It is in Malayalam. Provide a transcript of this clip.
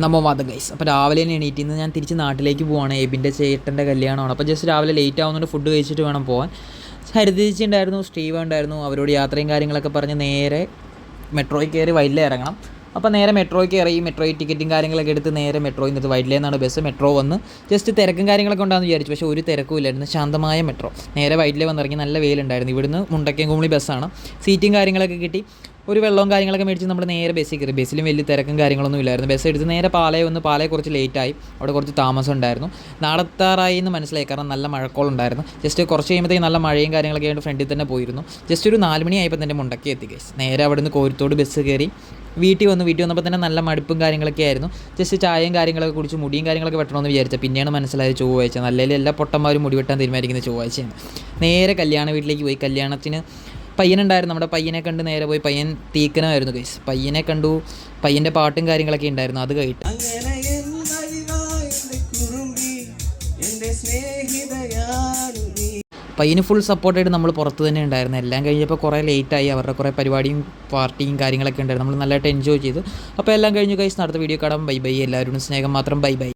നമ്മൾ വന്ന ഗൈസ്. അപ്പോൾ രാവിലെ തന്നെ എണീറ്റ് ഇന്ന് ഞാൻ തിരിച്ച് നാട്ടിലേക്ക് പോവാണ്. എബിൻ്റെ ചേട്ടൻ്റെ കല്യാണമാണ്. അപ്പോൾ ജസ്റ്റ് രാവിലെ ലേറ്റ് ആവുന്നതുകൊണ്ട് ഫുഡ് കഴിച്ചിട്ട് വേണം പോകാൻ. ഹരിതേച്ചി ഉണ്ടായിരുന്നു, സ്റ്റീവ് ഉണ്ടായിരുന്നു. അവരോട് യാത്രയും കാര്യങ്ങളൊക്കെ പറഞ്ഞ് നേരെ മെട്രോയിൽ കയറി വൈറ്റില ഇറങ്ങണം. അപ്പോൾ നേരെ മെട്രോയിൽ കയറി മെട്രോയിൽ ടിക്കറ്റും കാര്യങ്ങളൊക്കെ എടുത്ത് നേരെ മെട്രോയിൽ നിന്ന് വൈറ്റിലയിൽ നിന്നാണ് ബസ്. മെട്രോ വന്ന് ജസ്റ്റ് തിരക്കും കാര്യങ്ങളൊക്കെ ഉണ്ടാകുമെന്ന് വിചാരിച്ചു. പക്ഷേ ഒരു തിരക്കും ഇല്ലായിരുന്നു, ശാന്തമായ മെട്രോ. നേരെ വൈറ്റിലയിൽ വന്നിറങ്ങി. നല്ല വെയിലുണ്ടായിരുന്നു. ഇവിടുന്ന് മുണ്ടക്കയം കുമളി ബസ്സാണ്. സീറ്റും കാര്യങ്ങളൊക്കെ കിട്ടി. ഒരു വെള്ളവും കാര്യങ്ങളൊക്കെ മേടിച്ച് നമ്മൾ നേരെ ബസ്സിൽ കയറി. ബസ്സിലും വലിയ തിരക്കും കാര്യങ്ങളൊന്നും ഇല്ലായിരുന്നു. ബസ് എടുത്ത് നേരെ പാലയിൽ വന്ന് പാലയിൽ കുറച്ച് ലേറ്റായി. അവിടെ കുറച്ച് താമസം ഉണ്ടായിരുന്നു. നാളെത്താറായി എന്ന് മനസ്സിലായി, കാരണം നല്ല മഴക്കോളുണ്ടായിരുന്നു. ജസ്റ്റ് കുറച്ച് കഴിയുമ്പോഴത്തേക്ക് നല്ല മഴയും കാര്യങ്ങളൊക്കെ ആയിട്ട് ഫ്രണ്ടിൽ തന്നെ പോയിരുന്നു. ജസ്റ്റ് ഒരു 4 മണിയായപ്പോൾ തന്നെ മുണ്ടക്കി എത്തി ഗൈസ്. നേരെ അവിടെ നിന്ന് കോരത്തോട് ബസ് കയറി വീട്ടിൽ വന്നപ്പോൾ തന്നെ നല്ല മടുപ്പും കാര്യങ്ങളൊക്കെ ആയിരുന്നു. ജസ്റ്റ് ചായയും കാര്യങ്ങളൊക്കെ കുടിച്ച് മുടിയും കാര്യങ്ങളൊക്കെ വെട്ടണമെന്ന് വിചാരിച്ചത്. പിന്നെയാണ് മനസ്സിലായത് ചൊവ്വാഴ്ച. നല്ലതിൽ എല്ലാ പൊട്ടന്മാരും മുടി വെട്ടാൻ തീരുമാനിക്കുന്നത് ചൊവ്വാഴ്ചയാണ്. നേരെ കല്യാണ വീട്ടിലേക്ക് പോയി. കല്യാണത്തിന് പയ്യനുണ്ടായിരുന്നു. നമ്മുടെ പയ്യനെ കണ്ട് നേരെ പോയി. പയ്യൻ തീക്കനമായിരുന്നു ഗൈസ്. പയ്യനെ കണ്ടു. പയ്യൻ്റെ പാട്ടും കാര്യങ്ങളൊക്കെ ഉണ്ടായിരുന്നു. അത് കേട്ട് പയ്യന് ഫുൾ സപ്പോർട്ടായിട്ട് നമ്മൾ പുറത്ത് തന്നെ ഉണ്ടായിരുന്നു. എല്ലാം കഴിഞ്ഞപ്പോൾ കുറേ ലേറ്റായി. അവരുടെ കുറേ പരിപാടിയും പാർട്ടിയും കാര്യങ്ങളൊക്കെ ഉണ്ടായിരുന്നു. നമ്മൾ നല്ലതായിട്ട് എൻജോയ് ചെയ്തു. അപ്പോൾ എല്ലാം കഴിഞ്ഞു ഗൈസ്. അടുത്ത വീഡിയോ കാണാം. Bye bye. എല്ലാവരോടും സ്നേഹം മാത്രം. Bye bye.